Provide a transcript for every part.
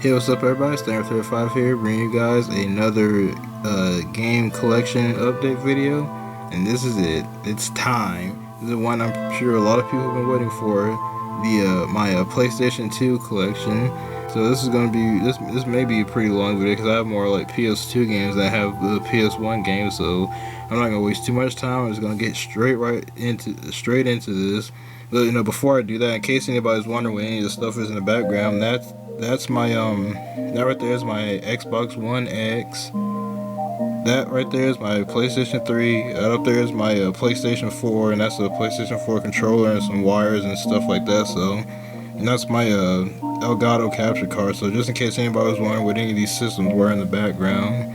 Hey, what's up everybody, Standard35 here, bringing you guys another game collection update video. And this is it. It's time. This is one I'm sure a lot of people have been waiting for. My PlayStation 2 collection. So this is going to be, this may be a pretty long video because I have more like PS2 games than I have the PS1 games. So I'm not going to waste too much time. I'm just going to get straight into this. But before I do that, in case anybody's wondering what any of the stuff is in the background, that's my that right there is my Xbox One X. That right there is my PlayStation 3. That up there is my PlayStation 4, and that's a PlayStation 4 controller and some wires and stuff like that. So, and that's my Elgato capture card. So just in case anybody was wondering what any of these systems were in the background.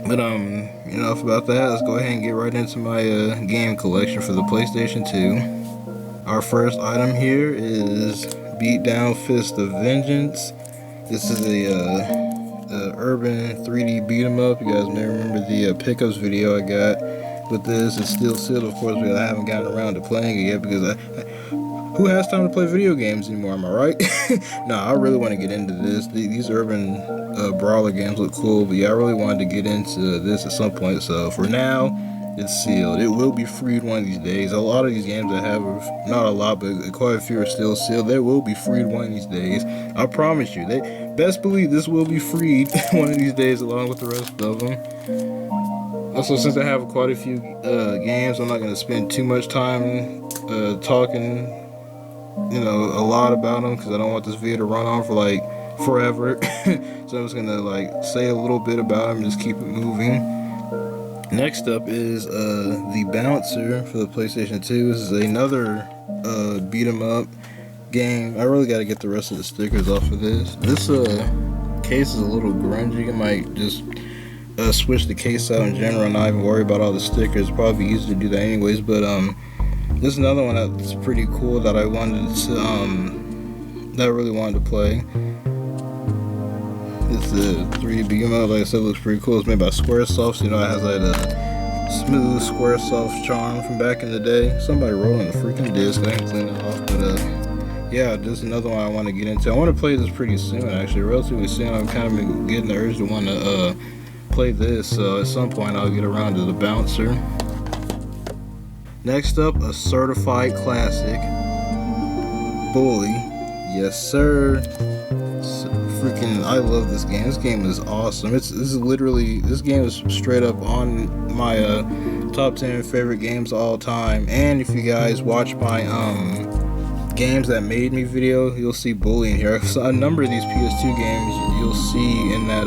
But enough about that. Let's go ahead and get right into my game collection for the PlayStation 2. Our first item here is Beat Down Fist of Vengeance. This is a urban 3D beat 'em up. You guys may remember the pickups video I got with this. It's still sealed, of course, because I haven't gotten around to playing it yet. Because who has time to play video games anymore? Am I right? No, I really want to get into this. These urban brawler games look cool, but yeah, I really wanted to get into this at some point. So for now, it's sealed. It will be freed one of these days. A lot of these games I have, not a lot, but quite a few are still sealed. They will be freed one of these days. I promise you. They best believe this will be freed one of these days, along with the rest of them. Also, since I have quite a few games, I'm not going to spend too much time talking, a lot about them, because I don't want this video to run on for like forever. So I'm just going to say a little bit about them and just keep it moving. Next up is the Bouncer for the PlayStation 2. This is another beat 'em up game. I really got to get the rest of the stickers off of this. This case is a little grungy. I might just switch the case out in general and not even worry about all the stickers. It'd probably be easier to do that anyways. But this is another one that's pretty cool that I wanted to that I really wanted to play. It's a 3D beat 'em up. Like I said, it looks pretty cool. It's made by Squaresoft. It has that smooth Squaresoft charm from back in the day. Somebody wrote on the freaking disc. I ain't clean it off, but yeah, this is another one I want to get into. I want to play this pretty soon, actually, relatively soon. I'm kind of been getting the urge to want to play this. So at some point, I'll get around to the Bouncer. Next up, a certified classic, Bully. Yes, sir. Freaking, I love this game. This game is awesome. This game is straight up on my top 10 favorite games of all time. And if you guys watch my games that made me video, you'll see Bully in here. So a number of these PS2 games you'll see in that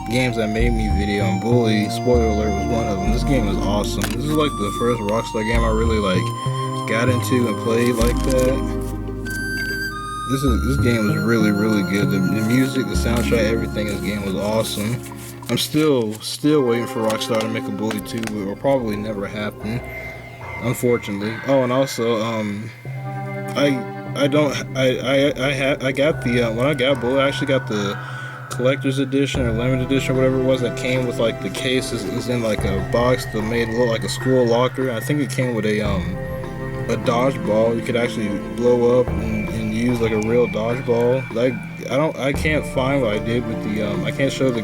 games that made me video, and Bully, spoiler alert, was one of them. This game is awesome. This is like the first Rockstar game I really got into and played like that. This game was really, really good. The music, the soundtrack, everything in this game was awesome. I'm still waiting for Rockstar to make a Bully 2, but it will probably never happen, unfortunately. Oh, and also, I got the when I got Bully, I actually got the collector's edition or limited edition or whatever it was that came with the case is in a box that made it look like a school locker. I think it came with a dodgeball. You could actually blow up and use a real dodgeball. I can't find what I did with the I can't show the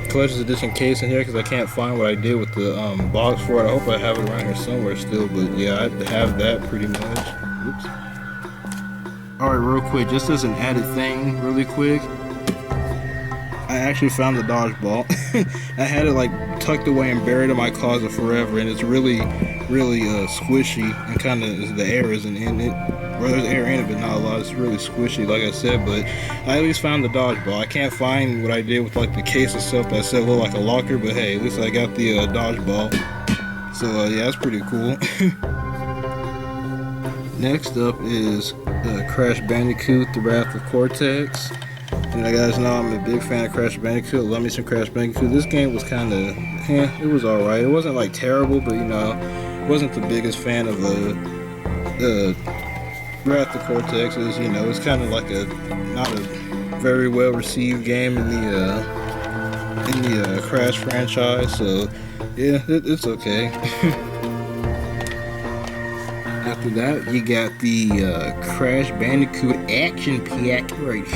collector's edition case in here because I can't find what I did with the box for it. I hope I have it around here somewhere still, but yeah, I have that pretty much. Oops. Alright, real quick, just as an added thing, really quick, I actually found the dodgeball. I had it tucked away and buried in my closet forever, and it's really, really squishy, and kind of the air isn't in it. Well, there's air in it, but not a lot. It's really squishy, like I said. But I at least found the dodgeball. I can't find what I did with the case itself that said look like a locker, but hey, at least I got the dodgeball. So yeah, that's pretty cool. Next up is Crash Bandicoot: The Wrath of Cortex. And you guys know I'm a big fan of Crash Bandicoot. Love me some Crash Bandicoot. This game was kind of, it was alright. It wasn't terrible, but wasn't the biggest fan of the Wrath of Cortex. It's kind of not a very well received game in the Crash franchise. So yeah, it's okay. Got after that, you got the Crash Bandicoot Action Pack right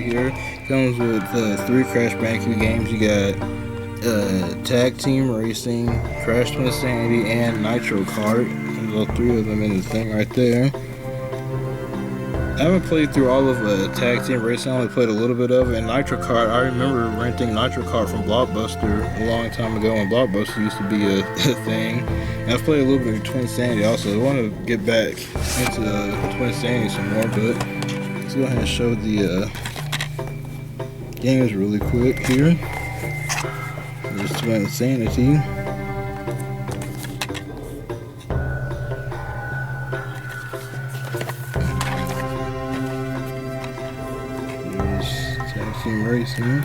here. Comes with 3 Crash Bandicoot games. You got Tag Team Racing, Crash Twin Insanity, and Nitro Kart. There's all 3 of them in the thing right there. I haven't played through all of Tag Team Racing. I only played a little bit of it. And Nitro Kart, I remember renting Nitro Kart from Blockbuster a long time ago when Blockbuster used to be a thing. And I've played a little bit of Twin Sanity also. I want to get back into Twin Sanity some more, but let's go ahead and show the games really quick here. There's Twin Sanity. Team Racing.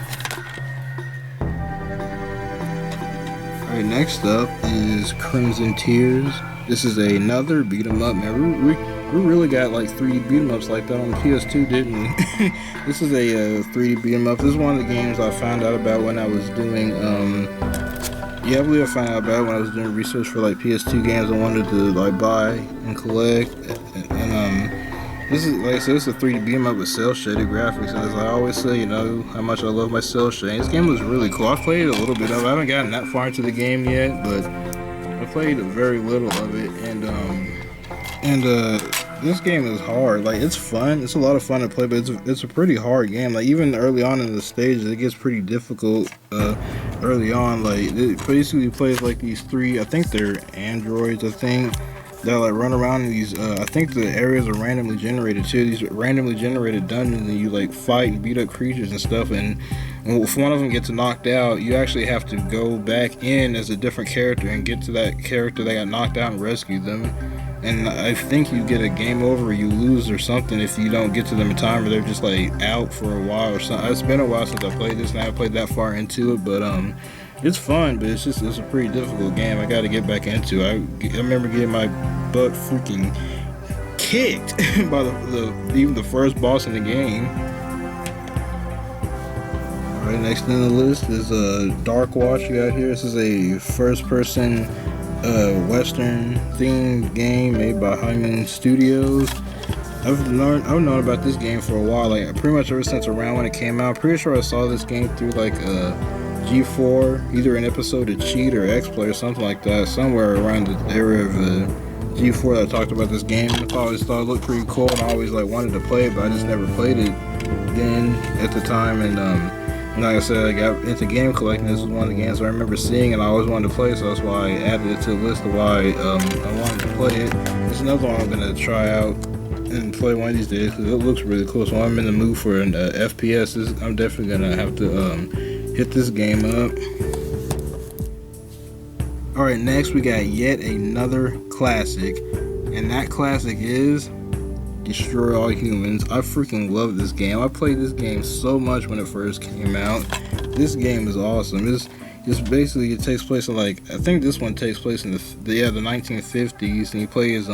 Alright, next up is Crimson Tears. This is another beat 'em up, man. We really got like 3D beat 'em ups like that on the PS2, didn't we? This is a 3D beat 'em up. This is one of the games I found out about when I was doing I believe I found out about it when I was doing research for like PS2 games I wanted to like buy and collect. And this is, like I said, this is a 3D beat 'em up with cel shaded graphics, and as I always say, you know, how much I love my cel shading. This game was really cool. I've played a little bit of it. I haven't gotten that far into the game yet, but I played very little of it, and this game is hard. Like, it's fun. It's a lot of fun to play, but it's a pretty hard game. Like, even early on in the stages, it gets pretty difficult early on. Like, it basically plays like these 3, I think they're androids, that like run around in these I think the areas are randomly generated too, these randomly generated dungeons, and you like fight and beat up creatures and stuff, and if one of them gets knocked out, you actually have to go back in as a different character and get to that character that got knocked out and rescue them. And I think you get a game over or you lose or something if you don't get to them in time, or they're just like out for a while or something. It's been a while since I played this and I haven't played that far into it, but it's fun, but it's a pretty difficult game. I got to get back into it. I remember getting my butt freaking kicked by even the first boss in the game. Alright, next on the list is Dark Watch. You got here. This is a first-person Western themed game made by Hyman Studios. I've known about this game for a while, like pretty much ever since around when it came out. Pretty sure I saw this game through like G4, either an episode of Cheat or X-Play or something like that, somewhere around the area of G4 that talked about this game. I always thought it looked pretty cool, and I always like wanted to play it, but I just never played it then at the time. And like I said, I got into game collecting. This was one of the games I remember seeing, and I always wanted to play, so that's why I added it to the list of why I wanted to play it. There's another one I'm gonna try out and play one of these days because it looks really cool. So I'm in the mood for an FPS. I'm definitely gonna have to hit this game up. Alright, next we got yet another classic, and that classic is Destroy All Humans. I freaking love this game. I played this game so much when it first came out. This game is awesome. It's basically, it takes place in like, I think this one takes place in the 1950s, and you play as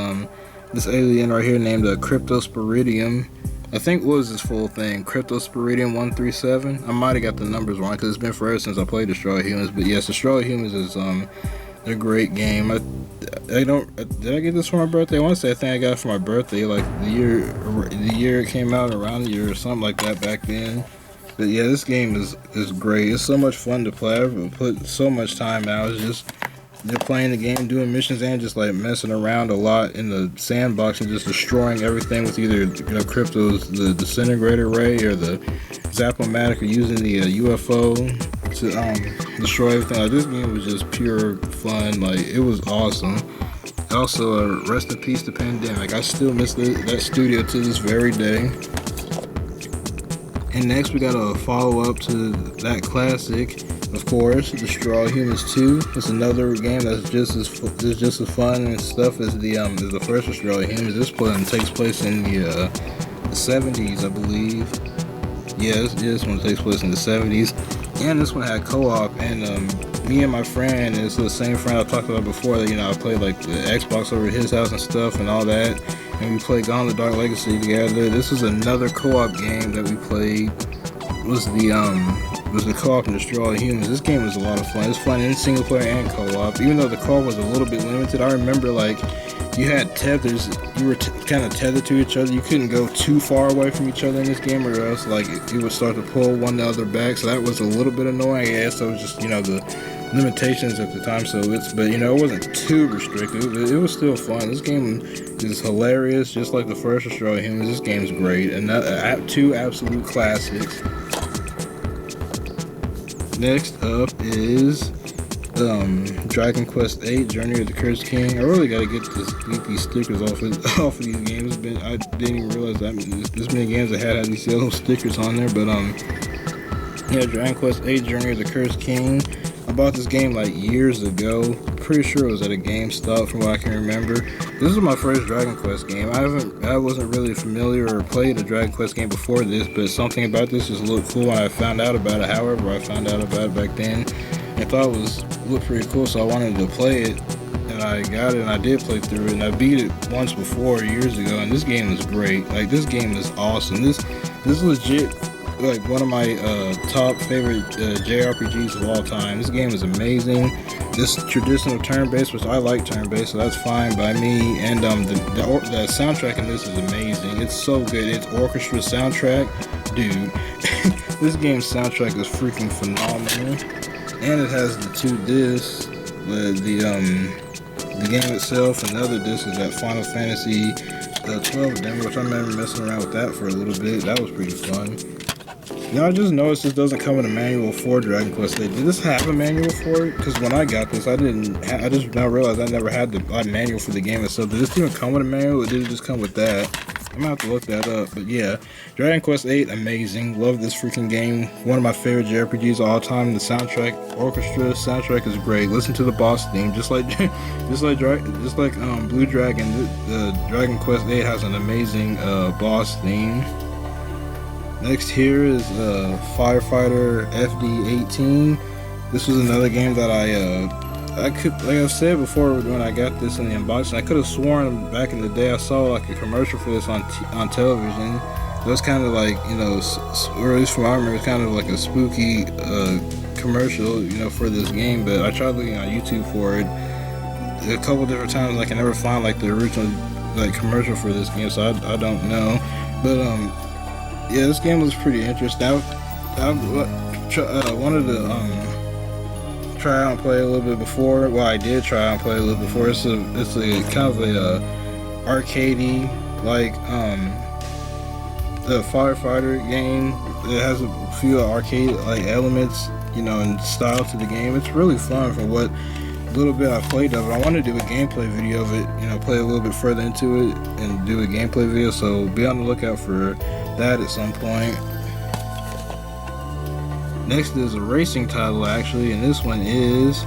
this alien right here named Cryptosporidium. I think, what was his full thing? Cryptosporidium 137? I might have got the numbers wrong because it's been forever since I played Destroy All Humans. But yes, Destroy All Humans is a great game. Did I get this for my birthday? I want to say I think I got it for my birthday, like the year it came out, around the year or something like that back then. But yeah, this game is great. It's so much fun to play. I've put so much time out. It's just playing the game, doing missions, and just like messing around a lot in the sandbox and just destroying everything with either Crypto's the disintegrator ray or the Zap-O-Matic, or using the UFO to destroy everything. Like, this game was just pure fun. Like, it was awesome. Also, rest in peace to Pandemic. I still miss that studio to this very day. And next we got a follow-up to that classic, of course, Destroy All Humans 2. It's another game that's just as fun and stuff as the first Destroy All Humans. This one takes place in the 70s, I believe. Yeah, this one takes place in the 70s. And this one had co-op, and me and my friend, it's the same friend I talked about before, that I played like the Xbox over at his house and stuff and all that, and we played Gauntlet Dark Legacy together. This was another co-op game that we played. Was the co-op in Destroy All Humans. This game was a lot of fun. It's fun in single player and co-op, even though the co-op was a little bit limited. I remember like you had tethers. You were kind of tethered to each other. You couldn't go too far away from each other in this game, or else like it would start to pull one the other back. So that was a little bit annoying. I guess so. It was just the limitations at the time. So but it wasn't too restrictive. It was still fun. This game is hilarious, just like the first Destroy Humans. This game's great, and two absolute classics. Next up is Dragon Quest VIII: Journey of the Cursed King. I really gotta get these stickers off of these games. I didn't even realize that this many games I had these yellow stickers on there. But yeah, Dragon Quest VIII: Journey of the Cursed King. I bought this game like years ago. Pretty sure it was at a GameStop from what I can remember. This was my first Dragon Quest game. I wasn't really familiar or played a Dragon Quest game before this, but something about this just looked cool when I found out about it. However, I found out about it back then. I thought it looked pretty cool, so I wanted to play it, and I got it, and I did play through it, and I beat it once before years ago, and this game is great. Like, this game is awesome. This is legit like one of my top favorite JRPGs of all time. This game is amazing. This traditional turn-based, which I like turn-based, so that's fine by me. And the soundtrack in this is amazing. It's so good. It's orchestra soundtrack, dude. This game's soundtrack is freaking phenomenal. And it has the two discs, the game itself, and the other disc is that Final Fantasy 12 demo, which I remember messing around with that for a little bit. That was pretty fun. Now I just noticed this doesn't come with a manual for Dragon Quest VIII. Did this have a manual for it? Because when I got this, I just now realized I never had the manual for the game itself. Did this even come with a manual, or did it just come with that? I'm gonna have to look that up. But yeah, Dragon Quest VIII, amazing. Love this freaking game. One of my favorite JRPGs of all time. The soundtrack, orchestra soundtrack is great. Listen to the boss theme, just like Blue Dragon. Dragon Quest VIII has an amazing boss theme. Next here is Firefighter FD18. This was another game that like I said before when I got this in the unboxing, I could have sworn back in the day I saw like a commercial for this on television. It was kind of like, or at least from my memory, it was kind of like a spooky commercial, for this game. But I tried looking on YouTube for it a couple different times. I can never find like the original like commercial for this game, so I don't know. But yeah, this game was pretty interesting. I wanted to try out and play a little bit before. Well, I did try out and play a little before. It's a kind of a arcadey like the Firefighter game. It has a few arcade like elements, and style to the game. It's really fun for what little bit I played of it. I want to do a gameplay video of it, play a little bit further into it and do a gameplay video, so be on the lookout for that at some point. Next is a racing title actually, and this one is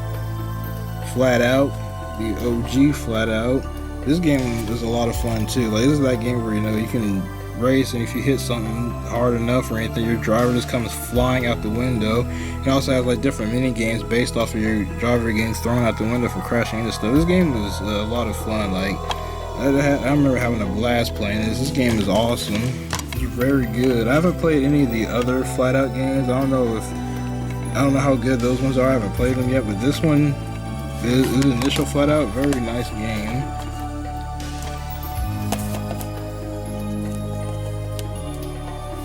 Flat Out, the OG Flat Out. This game is a lot of fun too. Like, this is that game where you can race, and if you hit something hard enough or anything, your driver just comes flying out the window. It also has like different mini games based off of your driver getting thrown out the window for crashing into stuff. This game was a lot of fun. Like, I remember having a blast playing this. This game is awesome. It's very good. I haven't played any of the other Flat Out games. I don't know how good those ones are. I haven't played them yet, but this one is initial Flat Out. Very nice game.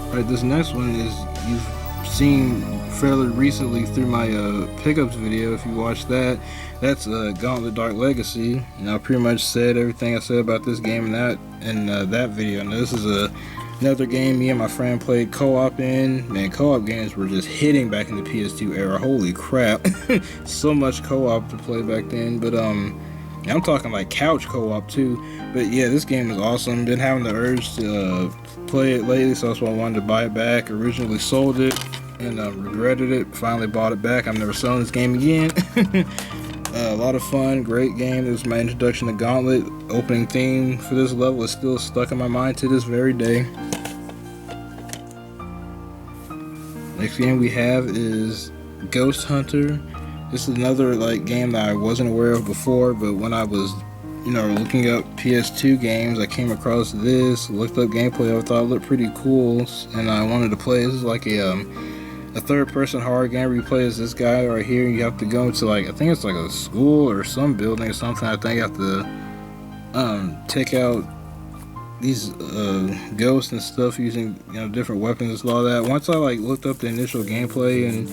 Alright, this next one is you've seen fairly recently through my pickups video. If you watched that, that's Gauntlet Dark Legacy. I pretty much said everything I said about this game in that video. Now this is another game me and my friend played co-op in. Man, co-op games were just hitting back in the PS2 era. Holy crap. So much co-op to play back then. But I'm talking like couch co-op too. But yeah, this game is awesome. Been having the urge to play it lately, so that's why I wanted to buy it back. Originally sold it and regretted it. Finally bought it back. I'm never selling this game again. A lot of fun, great game. This was my introduction to Gauntlet. Opening theme for this level is still stuck in my mind to this very day. Next game we have is Ghost Hunter. This is another like game that I wasn't aware of before, but when I was looking up PS2 games, I came across this, looked up gameplay. I thought it looked pretty cool, and I wanted to play. This is like a third-person horror game where you play as this guy right here. You have to go into like, I think it's like a school or some building or something. I think you have to take out these ghosts and stuff using different weapons and all that. Once I like looked up the initial gameplay and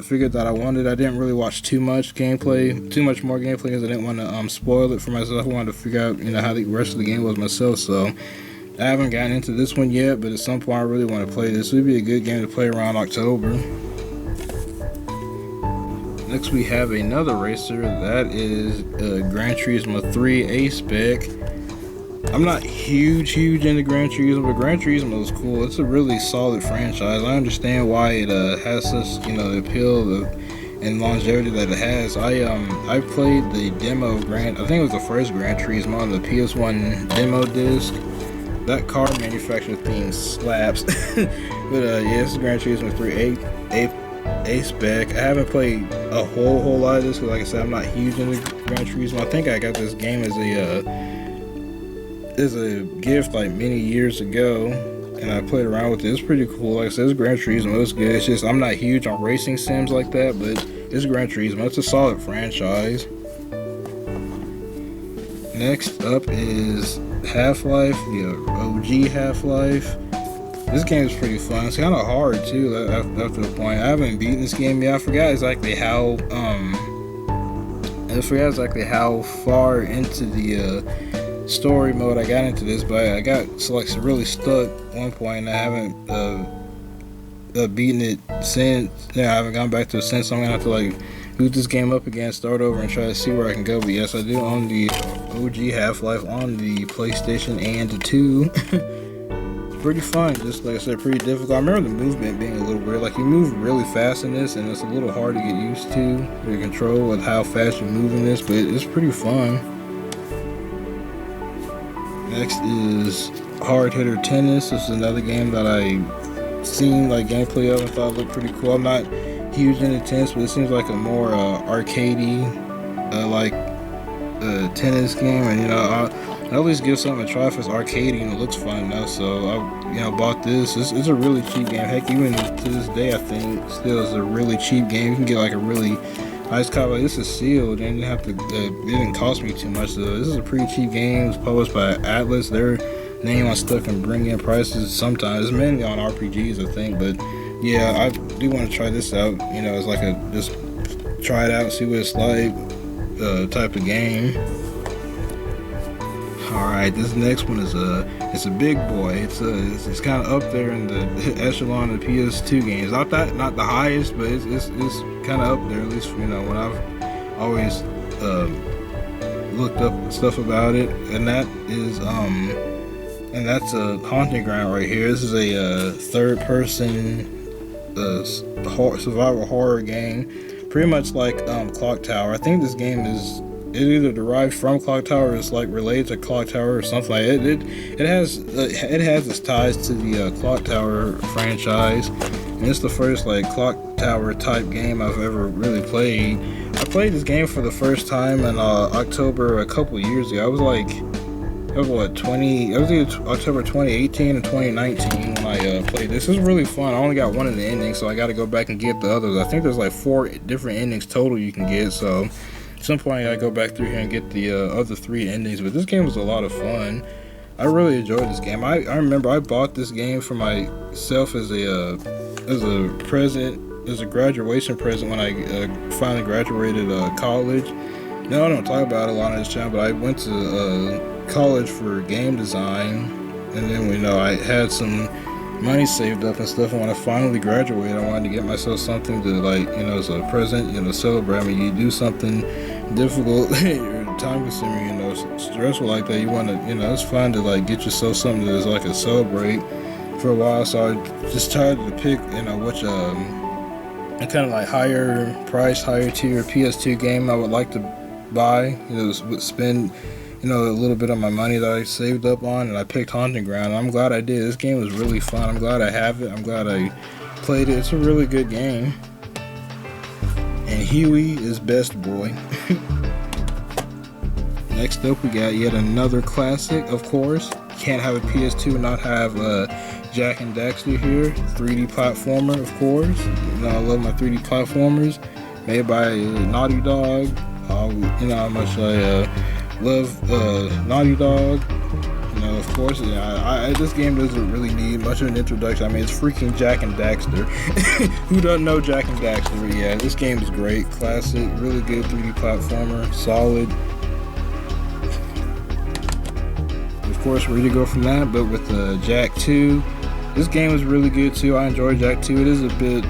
figured that I wanted, I didn't really watch too much more gameplay because I didn't want to spoil it for myself. I wanted to figure out how the rest of the game was myself. So I haven't gotten into this one yet, but at some point I really want to play this. It would be a good game to play around October. Next we have another racer, that is Gran Turismo 3 A-Spec. I'm not huge into Gran Turismo, but Gran Turismo is cool. It's a really solid franchise. I understand why it has such appeal and longevity that it has. I played the demo I think it was the first Gran Turismo on the PS1 demo disc. That car manufacturer theme slaps. But yeah, this is Gran Turismo 3 A-Spec. I haven't played a whole lot of this because, like I said, I'm not huge into Gran Turismo. I think I got this game as a gift like many years ago, and I played around with it. It's pretty cool. Like I said, it's Gran Turismo. It's good. It's just I'm not huge on racing sims like that, but it's Gran Turismo. It's a solid franchise. Next up is Half-Life, the OG Half-Life. This game is pretty fun. It's kind of hard too after the point. I haven't beaten this game yet. I forgot exactly how far into the story mode I got into this, but I got really stuck at one point, and I haven't beaten it since. I haven't gone back to it since. So I'm gonna have to boot this game up again, start over, and try to see where I can go. But yes, I do own the OG Half-Life on the PlayStation and the 2. It's pretty fun, just like I said, pretty difficult. I remember the movement being a little weird. Like, you move really fast in this, and it's a little hard to get used to the control with how fast you move in this, but it's pretty fun. Next is Hard Hitter Tennis. This is another game that I seen gameplay of and thought looked pretty cool. I'm not huge into tennis, but it seems like a more arcadey tennis game, and I always give something a try if it's arcadey and it looks fun enough. So I bought this. It's a really cheap game. Heck, even to this day, I think still is a really cheap game. You can get a really nice copy. This is sealed, and it didn't cost me too much. So this is a pretty cheap game. It's published by Atlas. Their name on stuff can bring in prices sometimes. It's mainly on RPGs, I think, but yeah, I do want to try this out. It's like just try it out, see what it's like, type of game. Alright, this next one is it's a big boy. It's kind of up there in the echelon of PS2 games. Not the highest, but it's kind of up there, at least when I've always looked up stuff about it. And that's a Haunting Ground right here. This is a third-person survival horror game, pretty much like Clock Tower. I think this game is either derived from Clock Tower or is related to Clock Tower or something like it. It has its ties to the Clock Tower franchise, and it's the first Clock Tower type game I've ever really played. I played this game for the first time in October a couple years ago. I was either October 2018 or 2019 when I played this. It was really fun. I only got one of the endings, so I got to go back and get the others. I think there's 4 different endings total you can get, so at some point I gotta go back through here and get the other 3 endings. But this game was a lot of fun. I really enjoyed this game. I remember I bought this game for myself as a present, as a graduation present when I finally graduated college. Now, I don't talk about it a lot on this channel, but I went to college for game design, and then I had some money saved up and stuff, and when I finally graduated, I wanted to get myself something to as a present, celebrate. I mean, you do something difficult or time consuming, stressful like that, you want to, it's fun to get yourself something that's a celebrate for a while. So I just tried to pick which a kind of higher price, higher tier PS2 game I would like to buy, spend a little bit of my money that I saved up on, and I picked Haunting Ground. I'm glad I did. This game was really fun. I'm glad I have it. I'm glad I played it. It's a really good game. And Huey is best boy. Next up, we got yet another classic, of course. Can't have a PS2 and not have Jak and Daxter here. 3D platformer, of course. I love my 3D platformers. Made by Naughty Dog. How much I Love Naughty Dog. You know, of course, yeah, this game doesn't really need much of an introduction. I mean, it's freaking Jak and Daxter. Who doesn't know Jak and Daxter? But yeah, this game is great. Classic, really good 3D platformer. Solid. Of course, where to go from that, but with Jak 2, this game was really good too. I enjoyed Jak 2. It is a bit,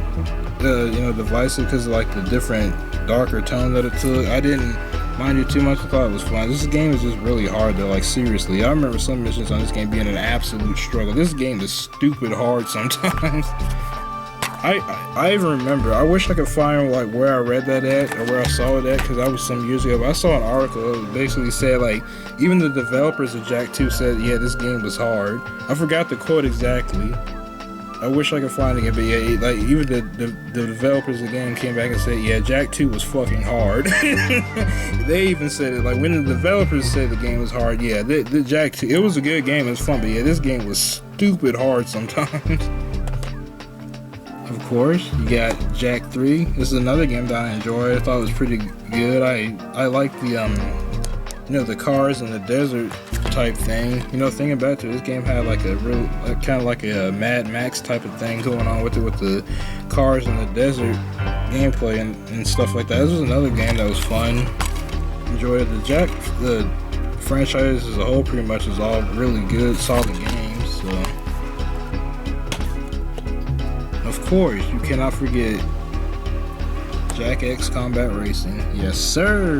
divisive because of like the different darker tone that it took. I didn't mind it too much. I thought it was fun. This game is just really hard though, like seriously. I remember some missions on this game being an absolute struggle. This game is stupid hard sometimes. I even remember, I wish I could find like where I read that at or where I saw it at, because that was some years ago, but I saw an article that basically said like even the developers of Jak 2 said, yeah, this game was hard. I forgot the quote exactly. I wish I could find it again, but yeah, like even the developers of the game came back and said, yeah, Jak 2 was fucking hard. They even said it, like when the developers said the game was hard, yeah, the Jak 2, it was a good game, it was fun, but yeah, this game was stupid hard sometimes. Of course, you got Jak 3. This is another game that I enjoyed. I thought it was pretty good. I like the the cars in the desert type thing. Thinking back to it, this game had like a real kind of like a Mad Max type of thing going on with it, with the cars in the desert gameplay and stuff like that. This was another game that was fun. Enjoyed the franchise as a whole. Pretty much is all really good, solid games. So. Of course, you cannot forget Jak X Combat Racing. Yes, sir.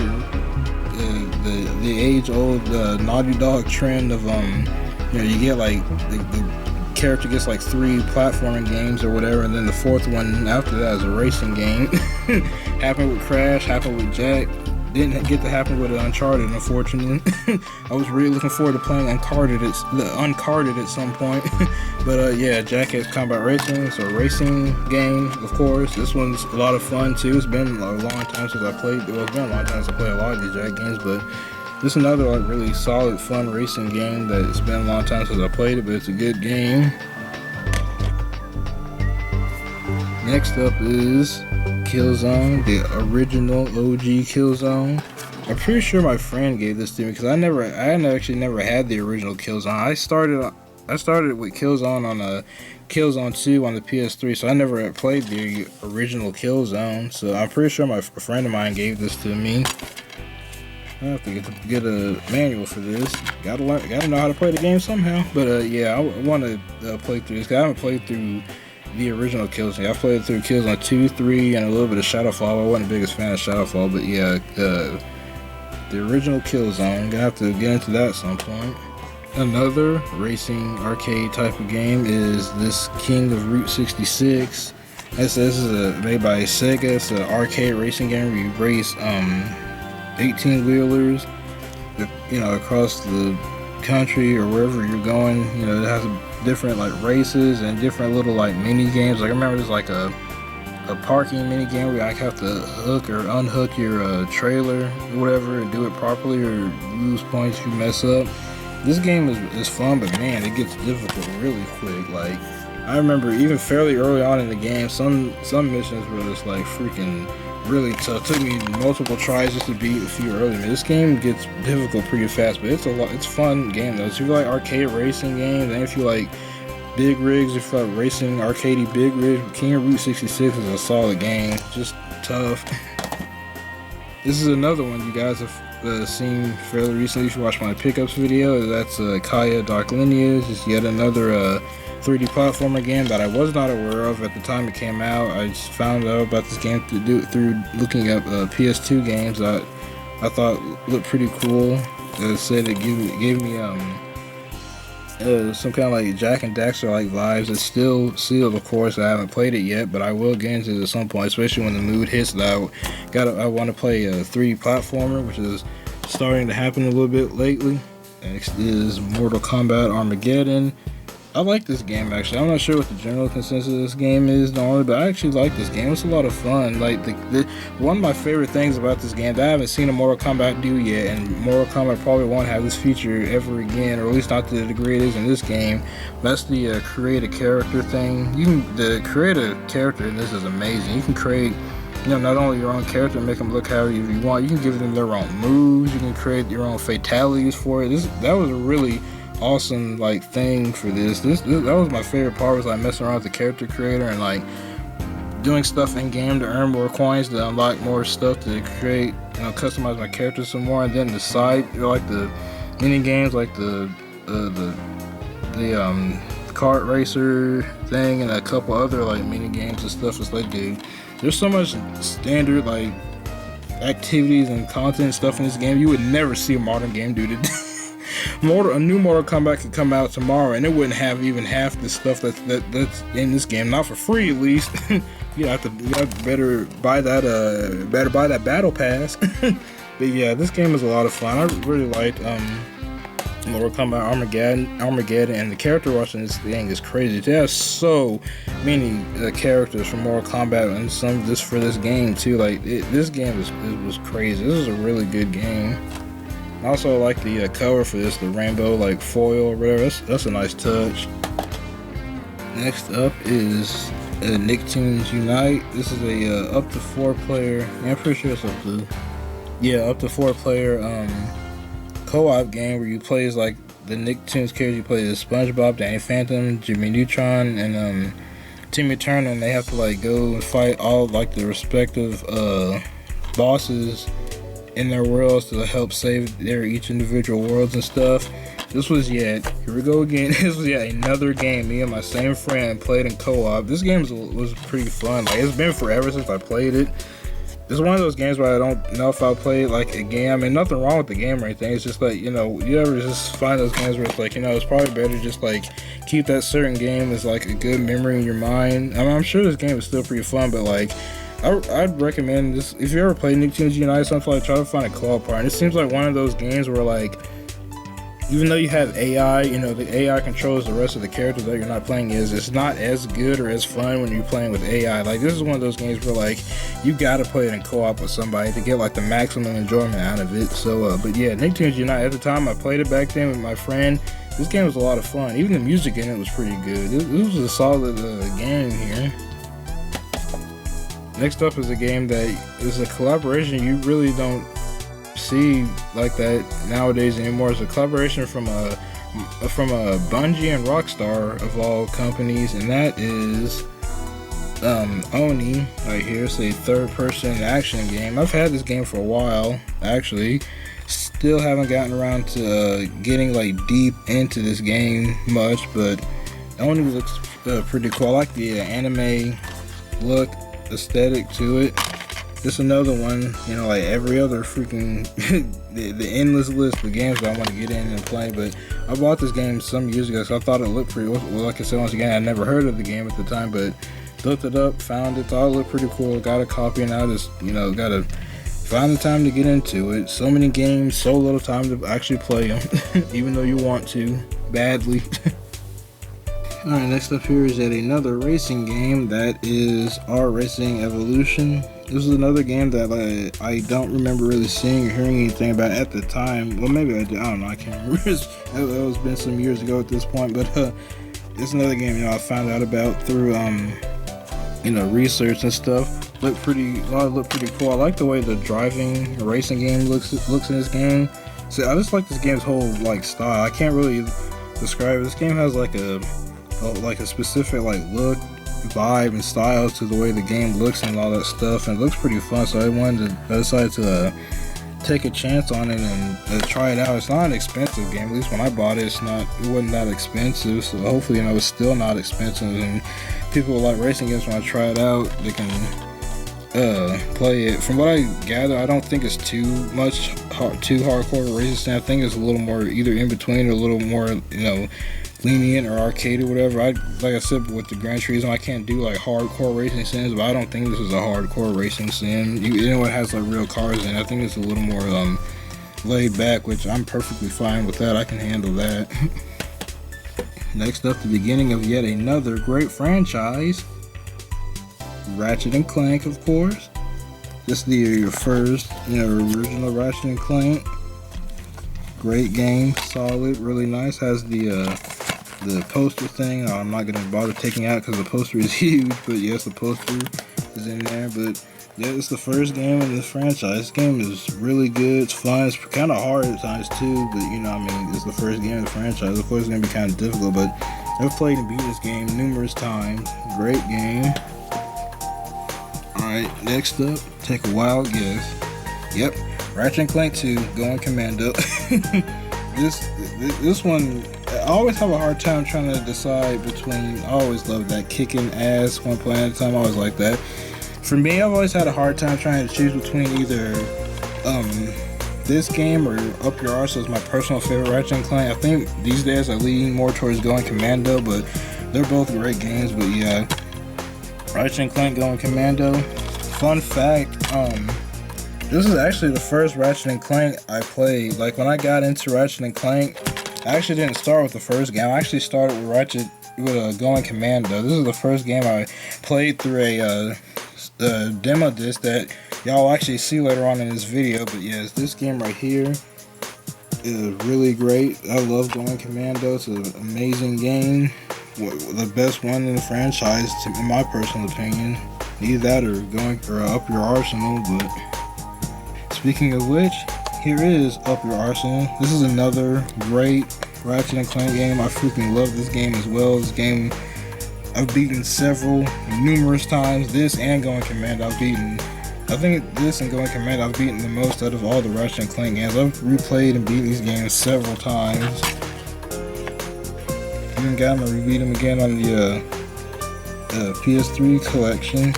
The age-old Naughty Dog trend of you get like the character gets like 3 platforming games or whatever, and then the 4th one after that is a racing game. Happened with Crash. Happened with Jak. Didn't get to happen with Uncharted, unfortunately. I was really looking forward to playing Uncharted at some point. But yeah, Jak X Combat Racing. It's a racing game, of course. This one's a lot of fun too. It's been a long time since I played. Well, it's been a long time since I played a lot of these Jak games, but this is another like really solid, fun racing game that it's been a long time since I played it, but it's a good game. Next up is Killzone, the original OG Killzone. I'm pretty sure my friend gave this to me because I actually never had the original Killzone. I started with Killzone on Killzone 2 on the PS3, so I never had played the original Killzone. So I'm pretty sure a friend of mine gave this to me. I have to get a manual for this. Gotta know how to play the game somehow. But yeah, I want to play through this because I haven't played through the original Killzone. I've played through Killzone 2, 3, and a little bit of Shadowfall. I wasn't the biggest fan of Shadowfall, but yeah, the original Killzone. Gonna have to get into that at some point. Another racing arcade type of game is this King of Route 66. This is made by Sega. It's an arcade racing game where you race 18-wheelers, across the country or wherever you're going. It has different like races and different little like mini games. Like I remember there's like a parking mini game where you like have to hook or unhook your trailer or whatever and do it properly, or lose points if you mess up. This game is fun, but man, it gets difficult really quick. Like I remember even fairly early on in the game, some missions were just like freaking really tough. Took me multiple tries just to beat a few early. This game gets difficult pretty fast, but it's a fun game though. So if you like arcade racing games, and if you like big rigs, if you like racing arcadey big rigs, King of Route 66 is a solid game. Just tough. This is another one you guys have seen fairly recently. If you watch my pickups video, that's Kaya Dark Lineage. It's yet another 3D platformer game that I was not aware of at the time it came out. I just found out about this game through looking up PS2 games that I thought looked pretty cool. It said it gave me some kind of like Jak and Daxter like vibes. It's still sealed, of course. I haven't played it yet, but I will get into it at some point, especially when the mood hits that I want to play a 3D platformer, which is starting to happen a little bit lately. Next is Mortal Kombat Armageddon. I like this game actually. I'm not sure what the general consensus of this game is normally, but I actually like this game. It's a lot of fun. Like one of my favorite things about this game that I haven't seen a Mortal Kombat do yet, and Mortal Kombat probably won't have this feature ever again, or at least not to the degree it is in this game. That's the create a character thing. The create a character in this is amazing. You can create not only your own character, make them look however you want. You can give them their own moves. You can create your own fatalities for it. That was a really awesome like thing for this. That was my favorite part, was like messing around with the character creator and like doing stuff in game to earn more coins, to unlock more stuff, to create, customize my character some more. And then the side, like the mini games, like the kart racer thing, and a couple other like mini games and stuff. It's like, dude, there's so much standard like activities and content and stuff in this game you would never see a modern game do today. A new Mortal Kombat could come out tomorrow and it wouldn't have even half the stuff that's in this game, not for free at least. You better buy that battle pass. But yeah, this game is a lot of fun. I really liked Mortal Kombat Armageddon, and the character watching this thing is crazy. There's so many characters from Mortal Kombat, and some just for this game too. Like this game was crazy. This is a really good game. I also like the cover for this, the rainbow like foil or whatever. That's a nice touch. Next up is Nicktoons Unite. This is a up to 4 player. I'm pretty sure it's up to 4 player co-op game where you play as like the Nicktoons characters. You play as SpongeBob, Danny Phantom, Jimmy Neutron, and Timmy Turner, and they have to like go and fight all like the respective bosses in their worlds to help save their each individual worlds and stuff. This was here we go again. This was another game me and my same friend played in co-op. This game was pretty fun. Like, it's been forever since I played it. It's one of those games where I don't know if I'll play it like again. I mean, nothing wrong with the game or anything. It's just like, you ever just find those games where it's like, it's probably better just like keep that certain game as like a good memory in your mind. I mean, I'm sure this game is still pretty fun, but like I'd recommend this if you ever play Nicktoons Unite, something like, try to find a co-op partner. It seems like one of those games where like, even though you have AI, the AI controls the rest of the characters that you're not playing as. It's not as good or as fun when you're playing with AI. Like, this is one of those games where like you gotta play it in co-op with somebody to get like the maximum enjoyment out of it. So, but yeah, Nicktoons Unite. At the time I played it back then with my friend. This game was a lot of fun. Even the music in it was pretty good. This was a solid game here. Next up is a game that is a collaboration you really don't see like that nowadays anymore. It's a collaboration from a Bungie and Rockstar of all companies, and that is Oni right here. It's a third-person action game. I've had this game for a while, actually. Still haven't gotten around to getting like deep into this game much, but Oni looks pretty cool. I like the anime look, aesthetic to it. Just another one, like every other freaking the endless list of games that I want to get in and play. But I bought this game some years ago, so I thought it looked pretty well. Like I said, once again, I never heard of the game at the time, but looked it up, found it, thought it looked pretty cool. Got a copy, and I just gotta find the time to get into it. So many games, so little time to actually play them, even though you want to badly. Alright, next up here is yet another racing game, that is R Racing Evolution. This is another game that I don't remember really seeing or hearing anything about at the time. Well, maybe I did. I don't know. I can't remember. It's been some years ago at this point. But it's another game I found out about through research and stuff. Looked pretty cool. I like the way the driving racing game looks in this game. So I just like this game's whole like style. I can't really describe it. This game has like a specific like look, vibe, and style to the way the game looks and all that stuff, and it looks pretty fun. So I decided to take a chance on it and try it out. It's not an expensive game. At least when I bought it, it wasn't that expensive. So hopefully, it's still not expensive, and people who like racing games, when I try it out, they can play it. From what I gather, I don't think it's too hardcore racing. I think it's a little more either in between or a little more lenient or arcade or whatever. Like I said with the Gran Turismo, I can't do like hardcore racing sims, but I don't think this is a hardcore racing sim. It has like real cars in it. I think it's a little more laid back, which I'm perfectly fine with that. I can handle that. Next up, the beginning of yet another great franchise, Ratchet and Clank, of course. This is your first original Ratchet and Clank. Great game, solid, really nice. Has the poster thing. I'm not gonna bother taking out because the poster is huge, but yes, the poster is in there, but yeah, it's the first game in the franchise. This game is really good. It's fun. It's kind of hard at times too, but you know, I mean, it's the first game in the franchise. Of course, it's gonna be kind of difficult, but I've played and beat this game numerous times. Great game. Alright, next up, take a wild guess. Yep, Ratchet and Clank 2, Going Commando. This one, I always have a hard time trying to decide between. I always love that kicking ass one point at a time. I always like that. For me, I've always had a hard time trying to choose between either this game or Up Your Arse is my personal favorite Ratchet and Clank. I think these days I lean more towards Going Commando, but they're both great games. But yeah, Ratchet and Clank Going Commando. Fun fact, this is actually the first Ratchet and Clank I played. Like when I got into Ratchet and Clank, I actually didn't start with the first game. I actually started with Going Commando. This is the first game I played through a demo disc that y'all actually see later on in this video. But yes, this game right here is really great. I love Going Commando. It's an amazing game, the best one in the franchise in my personal opinion. Either that or Up Your Arsenal. But speaking of which, here is Up Your Arsenal. This is another great Ratchet and Clank game. I freaking love this game as well. This game I've beaten numerous times. This and Going Commando I've beaten. I think this and Going Commando I've beaten the most out of all the Ratchet and Clank games. I've replayed and beaten these games several times. Even got them and rebeat them again on the PS3 collection.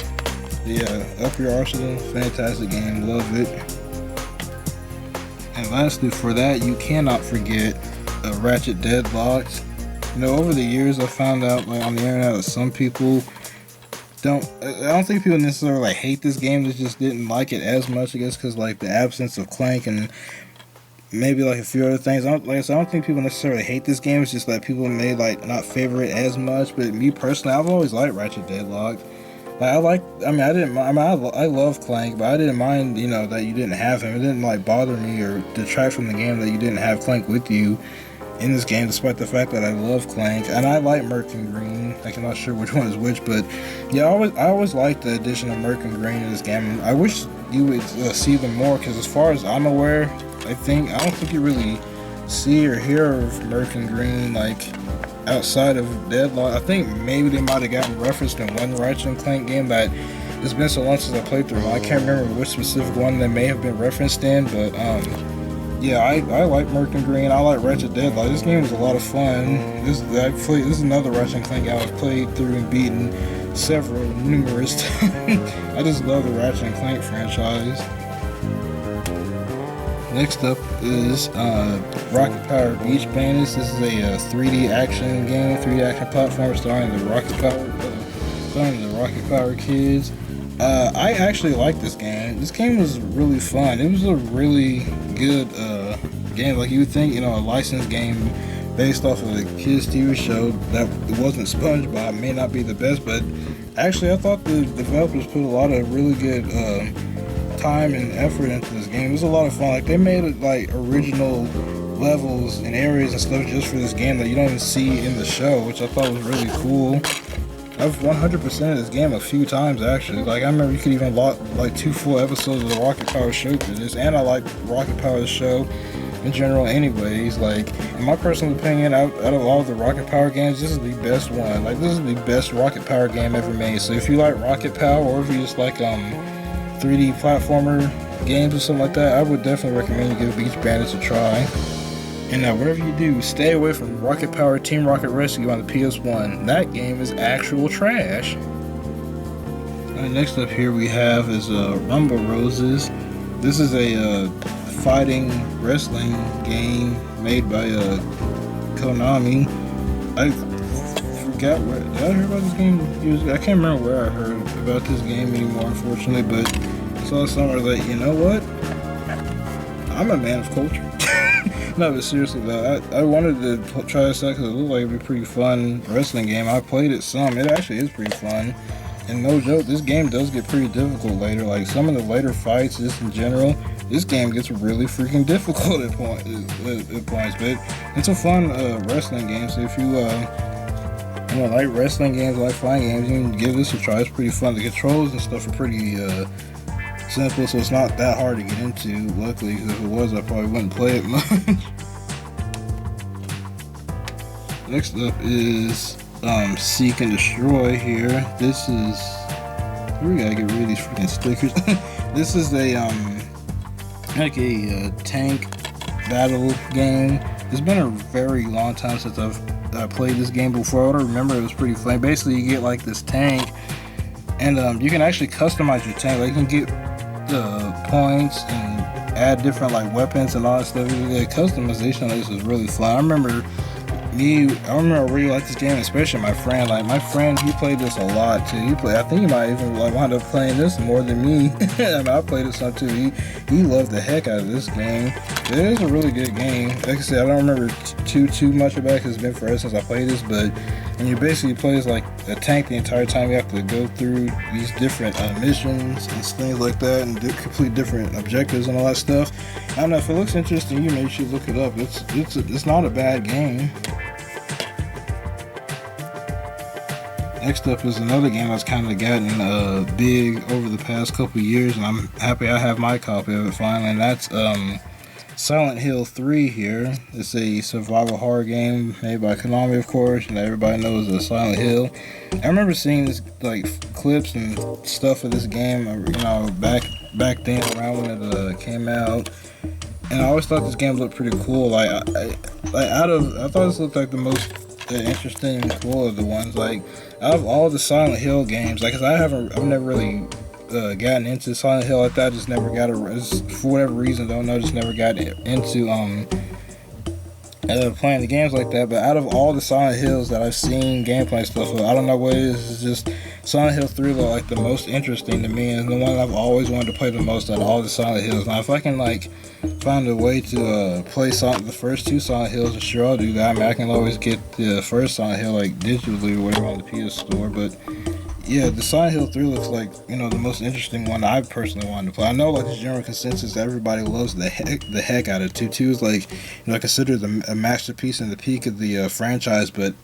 Yeah, Up Your Arsenal, fantastic game, love it. And lastly, for that, you cannot forget Ratchet Deadlocked. You know, over the years, I found out like on the internet that some people I don't think people necessarily like hate this game. They just didn't like it as much, I guess, because like the absence of Clank and maybe like a few other things. I don't think people necessarily hate this game. It's just that people may like not favor it as much. But me personally, I've always liked Ratchet Deadlocked. I love Clank, but I didn't mind, you know, that you didn't have him. It didn't like bother me or detract from the game that you didn't have Clank with you in this game, despite the fact that I love Clank and I like Merc and Green. Like, I'm not sure which one is which, but yeah, I always liked the addition of Merc and Green in this game. I wish you would see them more, because as far as I'm aware, I don't think you really see or hear of Merc and Green like outside of Deadlock. I think maybe they might have gotten referenced in one Ratchet and Clank game, but it's been so long since I played through them. I can't remember which specific one they may have been referenced in, but yeah, I like Merc and Green. I like Ratchet Deadlock. This game was a lot of fun. This is another Ratchet and Clank game I've played through and beaten numerous times. I just love the Ratchet and Clank franchise. Next up is Rocket Power Beach Bandits. This is a 3D action game, 3D action platformer starring the Rocket Power kids. I actually like this game. This game was really fun. It was a really good game. Like you would think, you know, a licensed game based off of a kids TV show that wasn't SpongeBob may not be the best, but actually I thought the developers put a lot of really good time and effort into this game. It was a lot of fun. Like they made it like original levels and areas and stuff just for this game that you don't even see in the show, which I thought was really cool. I've 100% this game a few times actually. Like I remember you could even lock like 2 full episodes of the Rocket Power show through this, and I like Rocket Power the show in general anyways. Like in my personal opinion, out of all the Rocket Power games, this is the best one. Like this is the best Rocket Power game ever made. So if you like Rocket Power, or if you just like 3D platformer games or something like that, I would definitely recommend you give Beach Bandits a try. And now, whatever you do, stay away from Rocket Power Team Rocket Rescue on the PS1. That game is actual trash. Next up here we have is Rumble Roses. This is a fighting wrestling game made by Konami. I forgot where did I hear about this game. I can't remember where I heard about this game anymore, unfortunately. But I saw somewhere like, you know what? I'm a man of culture. No, but seriously though, I wanted to try this out because it looked like it'd be a pretty fun wrestling game. I played it some. It actually is pretty fun. And no joke, this game does get pretty difficult later. Like some of the later fights, just in general, this game gets really freaking difficult at points. But it's a fun wrestling game. So if you You know, like wrestling games, like fighting games, you can give this a try. It's pretty fun. The controls and stuff are pretty simple, so it's not that hard to get into. Luckily, because if it was, I probably wouldn't play it much. Next up is Seek and Destroy here. This is, we gotta get rid of these freaking stickers. This is a like a tank battle game. It's been a very long time since I've played this game before. I don't remember, it was pretty fun. Basically, you get like this tank, and you can actually customize your tank. Like, you can get points and add different like weapons and all that stuff. The customization of this is really fun. I remember I really liked this game, especially my friend. Like, my friend, he played this a lot too. I think he might even like wind up playing this more than me. I mean, I played it some too. He loved the heck out of this game. It is a really good game. Like I said, I don't remember too much about it because it's been forever since I played this. But and you basically play as like a tank the entire time. You have to go through these different missions and things like that, and complete different objectives and all that stuff. I don't know, if it looks interesting, you should look it up. It's not a bad game. Next up is another game that's kind of gotten big over the past couple years, and I'm happy I have my copy of it finally, and that's Silent Hill 3 here. It's a survival horror game made by Konami, of course, and everybody knows Silent Hill. I remember seeing this, like, clips and stuff of this game, you know, back then around when it came out, and I always thought this game looked pretty cool. I thought this looked like the most interesting and cool of the ones. Like, out of all the Silent Hill games, like, cause I've never really gotten into Silent Hill like that. I just never got for whatever reason, don't know, just never got into playing the games like that. But out of all the Silent Hills that I've seen gameplay stuff of, I don't know what it is. It's just Silent Hill 3 looked like the most interesting to me, and the one I've always wanted to play the most out of all the Silent Hills. Now, if I can like find a way to play the first two Silent Hills, sure, I'll do that. I mean, I can always get the first Silent Hill like digitally or whatever on the PS Store, but yeah, the Silent Hill 3 looks like, you know, the most interesting one I personally wanted to play. I know, like, the general consensus, everybody loves the heck out of 2. 2 is like, you know, considered a masterpiece and the peak of the franchise, but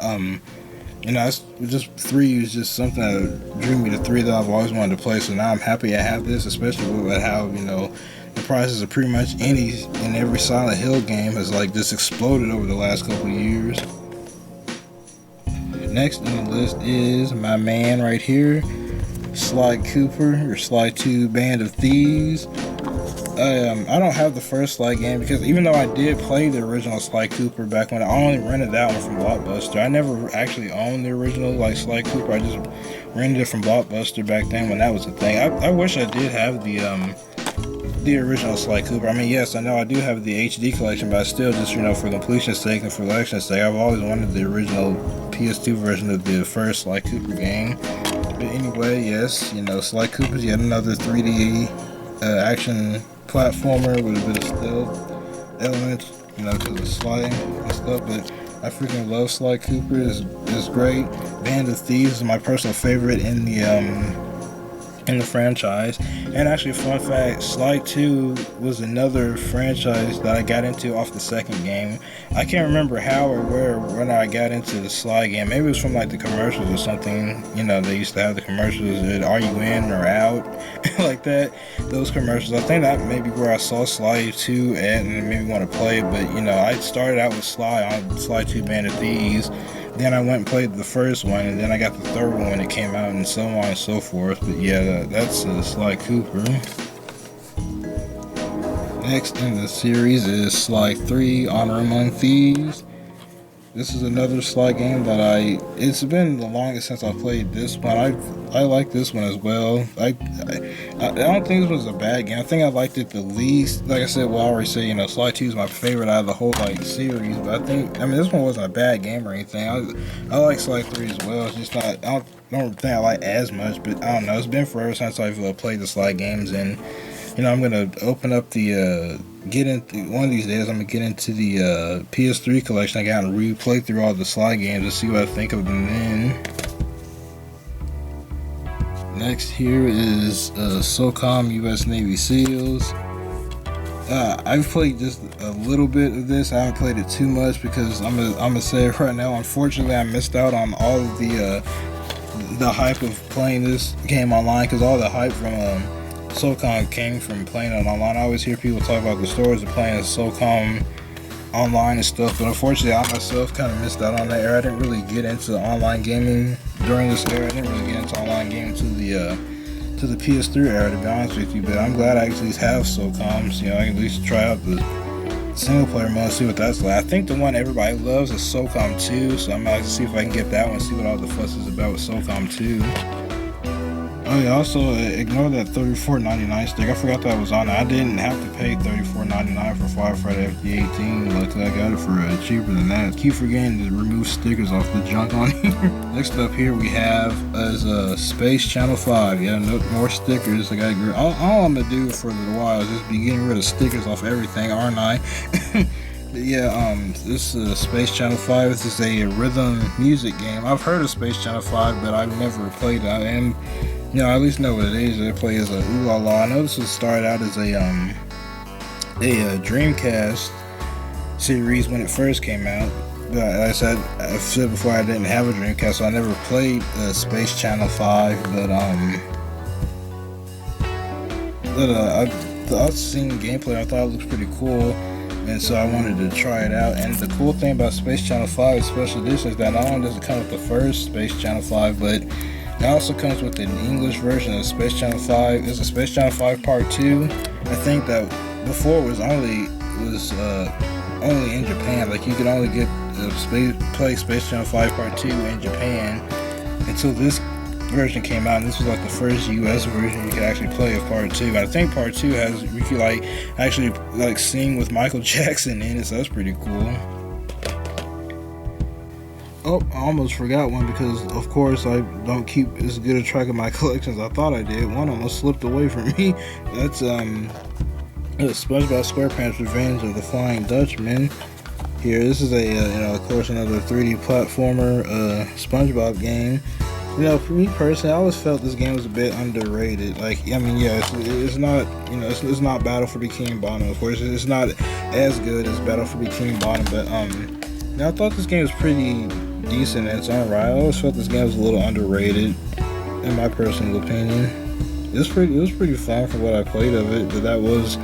you know, it's just 3 is just something that drew me to 3 that I've always wanted to play. So now I'm happy I have this, especially with how, you know, the prices of pretty much any and every Silent Hill game has like just exploded over the last couple of years. Next on the list is my man right here, Sly Cooper, or Sly 2 Band of Thieves. I don't have the first Sly game because even though I did play the original Sly Cooper back when I only rented that one from Blockbuster, I never actually owned the original like Sly Cooper. I just rented it from Blockbuster back then when that was a thing. I wish I did have the original Sly Cooper. I mean, yes, I know I do have the HD collection, but I still just, you know, for completion's sake and for collection's sake, I've always wanted the original PS2 version of the first Sly Cooper game. But anyway, yes, you know, Sly Cooper's yet another 3D action platformer with a bit of stealth elements, you know, because of sliding and stuff. But I freaking love Sly Cooper. It's great. Band of Thieves is my personal favorite in the franchise. And actually, fun fact, Sly 2 was another franchise that I got into off the second game. I can't remember how or where when I got into the Sly game. Maybe it was from like the commercials or something. You know, they used to have the commercials that Are You In or Out? Like that. Those commercials. I think that may be where I saw Sly 2 at and made me want to play it. But, you know, I started out with Sly on Sly 2 Band of Thieves. Then I went and played the first one, and then I got the third one when it came out, and so on and so forth. But yeah, that's Sly Cooper. Next in the series is Sly 3 Honor Among Thieves. This is another Sly game that it's been the longest since I played this one. I like this one as well. I don't think this was a bad game. I think I liked it the least. Like I said, well, I already said, you know, Sly 2 is my favorite out of the whole like series. But I mean, this one wasn't a bad game or anything. I like Sly 3 as well. It's just not, I don't think I like as much, but I don't know. It's been forever since I've played the Sly games, and you know, I'm gonna open up get into one of these days. I'm gonna get into the PS3 collection I got and replay through all the Sly games and see what I think of them then. Next here is SOCOM U.S. Navy SEALs. I've played just a little bit of this. I haven't played it too much because I'm gonna say it right now. Unfortunately, I missed out on all of the hype of playing this game online, because all the hype from SOCOM came from playing it online. I always hear people talk about the stories of playing SOCOM online and stuff, but unfortunately I myself kind of missed out on that era. I didn't really get into online gaming during this era. I didn't really get into online gaming to the PS3 era, to be honest with you, but I'm glad I actually have SOCOMs. You know, I can at least try out the single player mode, see what that's like. I think the one everybody loves is SOCOM 2, so I'm gonna see if I can get that one, see what all the fuss is about with SOCOM 2. Oh yeah, also ignore that $34.99 stick. I forgot that was on it. I didn't have to pay $34.99 for Firefighter FD18. Luckily I got it for cheaper than that. Keep forgetting to remove stickers off the junk on here. Next up here we have is Space Channel 5. Yeah, no more stickers. I gotta all I'm gonna do for a little while is just be getting rid of stickers off everything, aren't I? But yeah, this is Space Channel 5. This is a rhythm music game. I've heard of Space Channel 5, but I've never played it. And you know, I at least know what it is. They play as a Ooh La La. I know this was started out as a Dreamcast series when it first came out. But I've said before, I didn't have a Dreamcast, so I never played Space Channel 5. But I've seen gameplay. I thought it looked pretty cool, and so I wanted to try it out. And the cool thing about Space Channel 5 Special Edition is that not only does it come with the first Space Channel 5, but it also comes with an English version of Space Channel 5. There's a Space Channel 5 Part 2. I think that before it was only in Japan. Like, you could only get play Space Channel 5 Part 2 in Japan until this version came out. And this was like the first US version you could actually play of Part 2. And I think Part 2 has, you could actually sing with Michael Jackson in it, so that's pretty cool. Oh, I almost forgot one because, of course, I don't keep as good a track of my collections as I thought I did. One almost slipped away from me. That's SpongeBob SquarePants Revenge of the Flying Dutchman. Here, this is of course, another 3D platformer SpongeBob game. You know, for me personally, I always felt this game was a bit underrated. Like, I mean, yeah, it's not, you know, it's not Battle for Bikini Bottom. Of course, it's not as good as Battle for Bikini Bottom, but you know, I thought this game was pretty decent in its own right. I always felt this game was a little underrated, in my personal opinion. It was pretty fun for what I played of it, but that was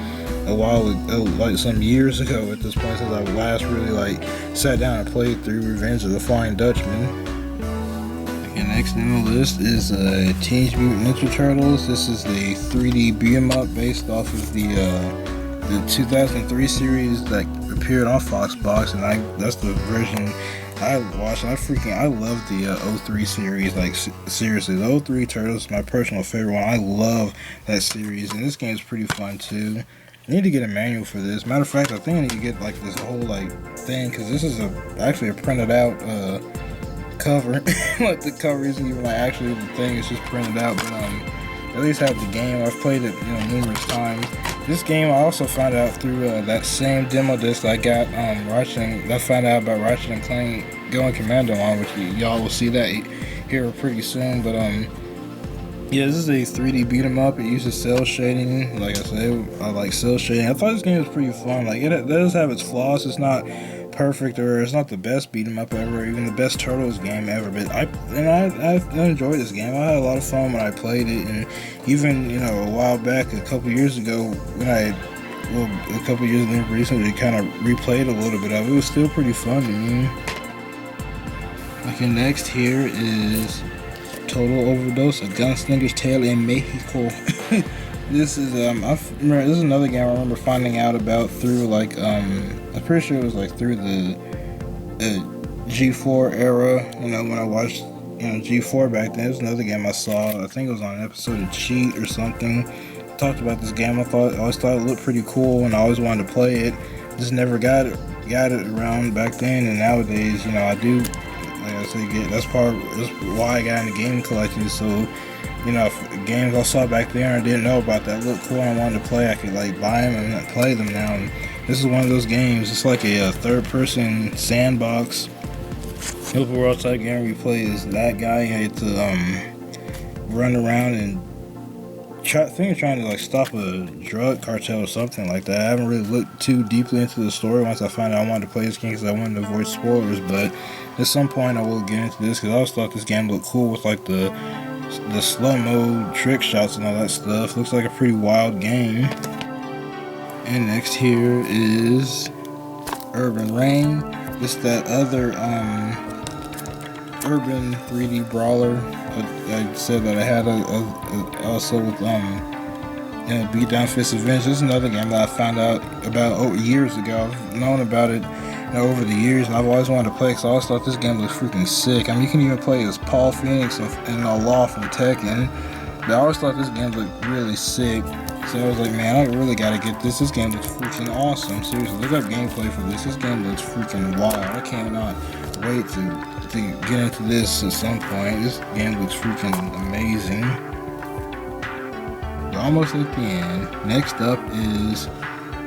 a while ago, like some years ago at this point, since I last really sat down and played through Revenge of the Flying Dutchman. Okay, next on the list is Teenage Mutant Ninja Turtles. This is the 3D beat 'em up based off of the 2003 series that appeared on Foxbox, and that's the version I watched. I love the 03 series. Like, seriously, the 03 Turtles is my personal favorite one. I love that series, and this game is pretty fun too. I need to get a manual for this. Matter of fact, I think I need to get this whole thing, because this is actually a printed out cover. The cover isn't even actually the thing; it's just printed out. But at least have the game. I've played it numerous times. This game I also found out through that same demo disc I got I found out about Ratchet and Clank Going Commando on, which y'all will see that here pretty soon. But yeah, this is a 3D beat 'em up. It uses cell shading. Like I said, I like cell shading. I thought this game was pretty fun. Like, it does have its flaws. It's not perfect, or it's not the best beat 'em up ever, even the best Turtles game ever. But I enjoyed this game. I had a lot of fun when I played it, and even a while back, a couple years ago, when a couple years recently, kind of replayed a little bit of it. It was still pretty fun to me. Okay, next here is Total Overdose: A Gunslinger's Tale in Mexico. This is this is another game I remember finding out about through I'm pretty sure it was through the G4 era. When I watched G4 back then. It was another game I saw. I think it was on an episode of Cheat or something. Talked about this game. I always thought it looked pretty cool, and I always wanted to play it. Just never got it around back then. And nowadays, I do. Like I said, that's why I got into gaming collections. So, if games I saw back then I didn't know about that looked cool and I wanted to play, I could buy them and play them now. And this is one of those games. It's like a third-person sandbox open world type game where you play as that guy. You have to run around and think trying to like stop a drug cartel or something like that. I haven't really looked too deeply into the story once I found out I wanted to play this game because I wanted to avoid spoilers. But at some point I will get into this because I always thought this game looked cool with like the slow-mo trick shots and all that stuff. Looks like a pretty wild game. And next here is Urban Reign. It's that other urban 3D brawler. I said that I had also with Beat Down Fist Adventure. This is another game that I found out about years ago. I've known about it over the years, and I've always wanted to play because I always thought this game looked freaking sick. I mean, you can even play as Paul Phoenix and Law from Tekken. But I always thought this game looked really sick. So I was like, man, I really gotta get this. This game looks freaking awesome. Seriously, look up gameplay for this. This game looks freaking wild. I cannot wait to get into this at some point. This game looks freaking amazing. We're almost at the end. Next up is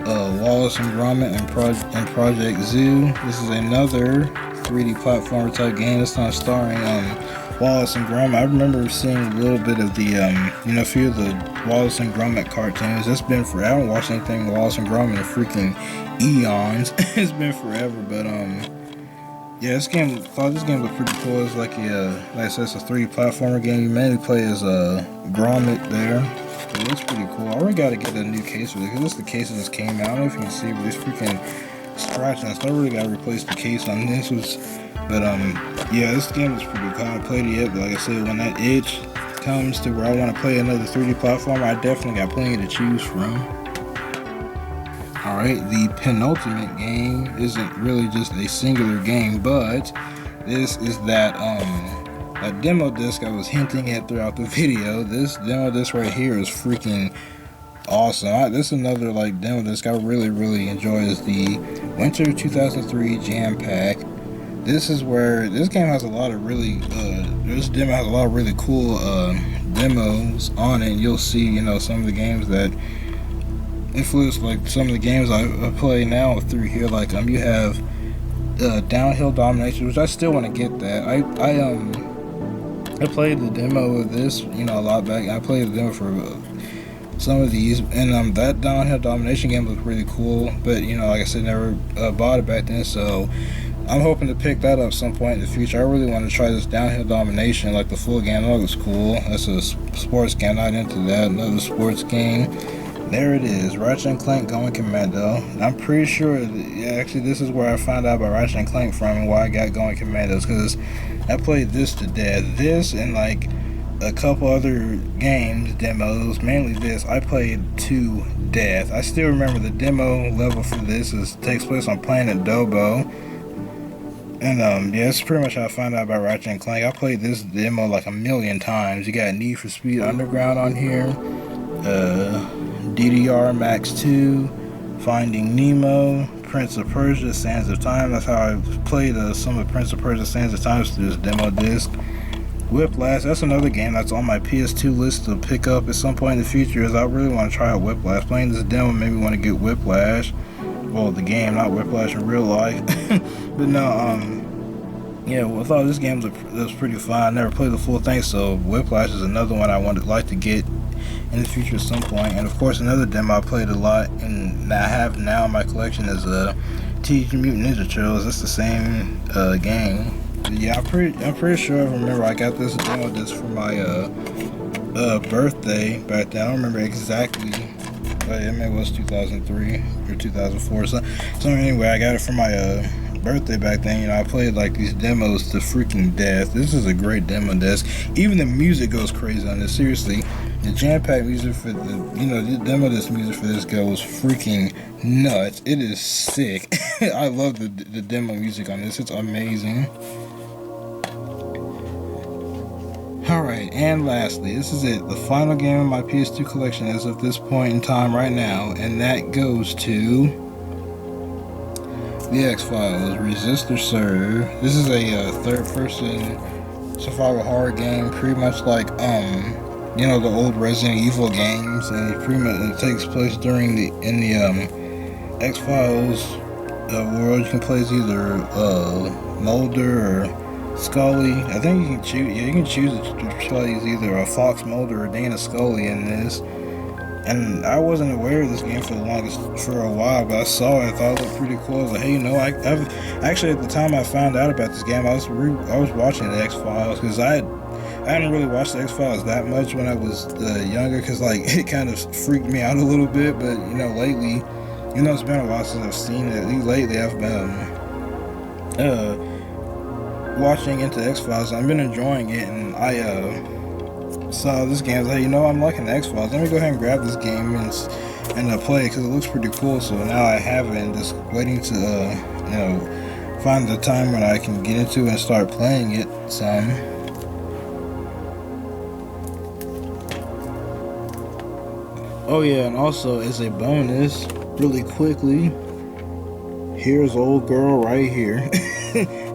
Wallace and Gromit and Project Zoo. This is another 3D platformer type game. It's not starring Wallace and Gromit. I remember seeing a little bit of the a few of the Wallace and Gromit cartoons. It's been forever. I haven't watched anything Wallace and Gromit in freaking eons. It's been forever, but yeah, this game looked pretty cool. It's like I said, it's a 3D platformer game. You mainly play as Gromit there. It looks pretty cool. I already got to get a new case for it because this is the case that just came out. I don't know if you can see, but it's freaking scratching. So I really got to replace the case on this. But yeah, this game is pretty cool. I haven't played it yet, but like I said, when that itch comes to where I want to play another 3D platformer, I definitely got plenty to choose from. Alright, the penultimate game isn't really just a singular game, but this is that demo disc I was hinting at throughout the video. This demo disc right here is freaking awesome. This is another like demo disc I really enjoy, is the Winter 2003 Jam Pack. This is where this game has a lot of really this demo has a lot of really cool demos on it. You'll see, some of the games that influence like some of the games I play now through here. Like you have Downhill Domination, which I still want to get that. I played the demo of this, a lot back. I played the demo for some of these, and that Downhill Domination game looked really cool. But like I said, never bought it back then, so I'm hoping to pick that up some point in the future. I really want to try this Downhill Domination, like the full game. That looks cool. That's a sports game. Not into that. Another sports game. There it is, Ratchet & Clank Going Commando. I'm pretty sure, actually, this is where I found out about Ratchet & Clank from and why I got Going Commandos, because I played this to death. This and like a couple other games, demos, mainly this, I played to death. I still remember the demo level for this takes place on Planet Dobo. And yeah, that's pretty much how I found out about Ratchet & Clank. I played this demo like a million times. You got Need for Speed Underground on here. DDR Max 2, Finding Nemo, Prince of Persia, Sands of Time. That's how I played some of Prince of Persia, Sands of Time through this demo disc. Whiplash, that's another game that's on my PS2 list to pick up at some point in the future, as I really want to try out Whiplash. Playing this demo made me want to get Whiplash. Well, the game, not Whiplash in real life. But no, yeah, well, I thought this game was pretty fun. I never played the full thing, so Whiplash is another one I would like to get in the future at some point. And of course, another demo I played a lot and I have now in my collection is Teenage Mutant Ninja Turtles. That's the same game. But yeah, I'm pretty sure I remember I got this demo disc for my birthday back then. I don't remember exactly, but I mean, it was 2003 or 2004. So anyway, I got it for my birthday back then. I played like these demos to freaking death. This is a great demo disc. Even the music goes crazy on this. Seriously, the jam pack music for the demo disc music for this goes freaking nuts. It is sick. I love the demo music on this. It's amazing. Alright, and lastly, this is it. The final game in my PS2 collection as of this point in time right now, and that goes to The X-Files, Resist or Serve. This is a third-person survival horror game, pretty much like, the old Resident Evil games, and it takes place in the X-Files world. You can play as either Mulder or Scully. I think you can choose. Yeah, you can choose to play as either a Fox Mulder or Dana Scully in this. And I wasn't aware of this game for a while, but I saw it. I thought it looked pretty cool. I was like, hey, I've actually at the time I found out about this game, I was watching the X Files because I hadn't really watched the X Files that much when I was younger because like it kind of freaked me out a little bit. But lately, it's been a while since I've seen it. Lately, I've been watching into X Files. I've been enjoying it, and I saw this game. I was like, I'm liking the X Files. Let me go ahead and grab this game and play it because it looks pretty cool. So now I have it, and just waiting to find the time when I can get into it and start playing it some. Oh yeah, and also as a bonus, really quickly, here's old girl right here.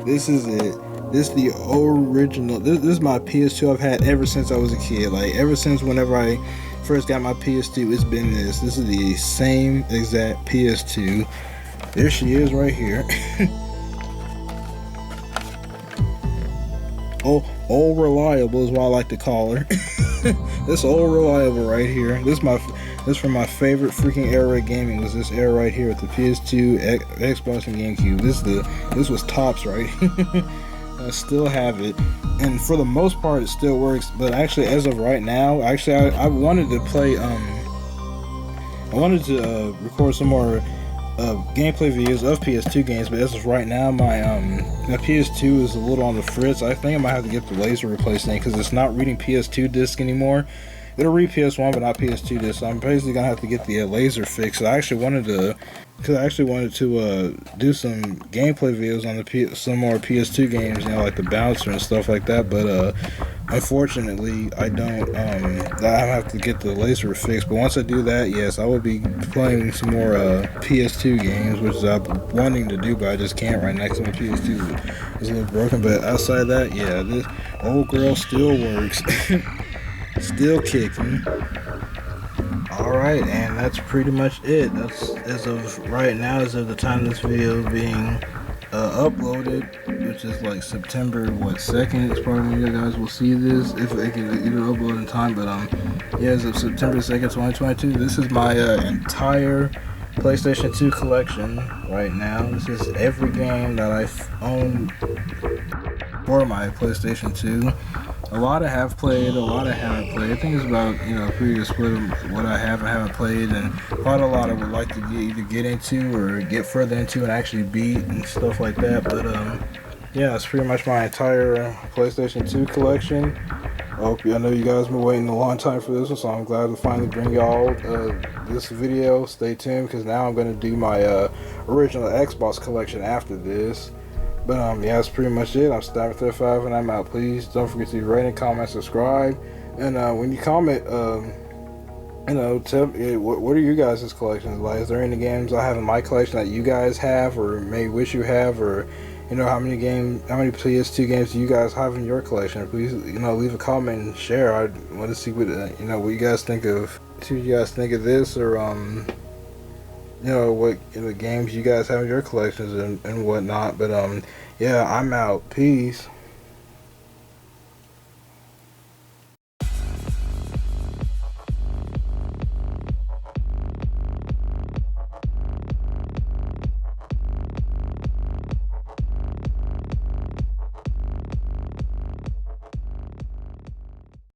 This is it. This is the original. This is my PS2 I've had ever since I was a kid. Like ever since whenever I first got my PS2, it's been this. This is the same exact PS2. There she is right here. Old reliable is what I like to call her. This old reliable right here. This from my favorite freaking era of gaming was this era right here with the PS2, Xbox, and GameCube. This was tops right. I still have it, and for the most part, it still works. But actually, as of right now, I wanted to play. I wanted to record some more gameplay videos of PS2 games, but as of right now, my PS2 is a little on the fritz. I think I might have to get the laser replaced because it's not reading PS2 disc anymore. It'll read PS1, but not PS2 disc. So I'm basically gonna have to get the laser fixed. I actually wanted to do some gameplay videos on some more PS2 games, like the Bouncer and stuff like that. But unfortunately, I don't. I have to get the laser fixed. But once I do that, yes, I will be playing some more PS2 games, which I'm wanting to do, but I just can't right now because my PS2 is a little broken. But outside that, yeah, this old girl still works. Still kicking. Alright, and that's pretty much it. That's as of right now, as of the time this video is being uploaded, which is like September 2nd. It's probably when you guys will see this, if it can either upload in time. But yeah, as of September 2nd, 2022, this is my entire PlayStation 2 collection right now. This is every game that I've owned for my PlayStation 2. A lot I have played, a lot I haven't played. I think it's about, pretty good split of what I have and haven't played, and quite a lot I would like to either get into or get further into and actually beat and stuff like that. But yeah, it's pretty much my entire PlayStation 2 collection. I know you guys have been waiting a long time for this one, so I'm glad to finally bring y'all this video. Stay tuned, because now I'm going to do my original Xbox collection after this. But yeah, that's pretty much it. I'm Stabber35 and I'm out. Please don't forget to rate and comment, subscribe, and when you comment, tell me what are you guys' collections like? Is there any games I have in my collection that you guys have, or may wish you have, or how many PS2 games do you guys have in your collection? Please, leave a comment and share. I want to see what what you guys think of. See what you guys think of this, or what the games you guys have in your collections and whatnot. But yeah, I'm out. Peace.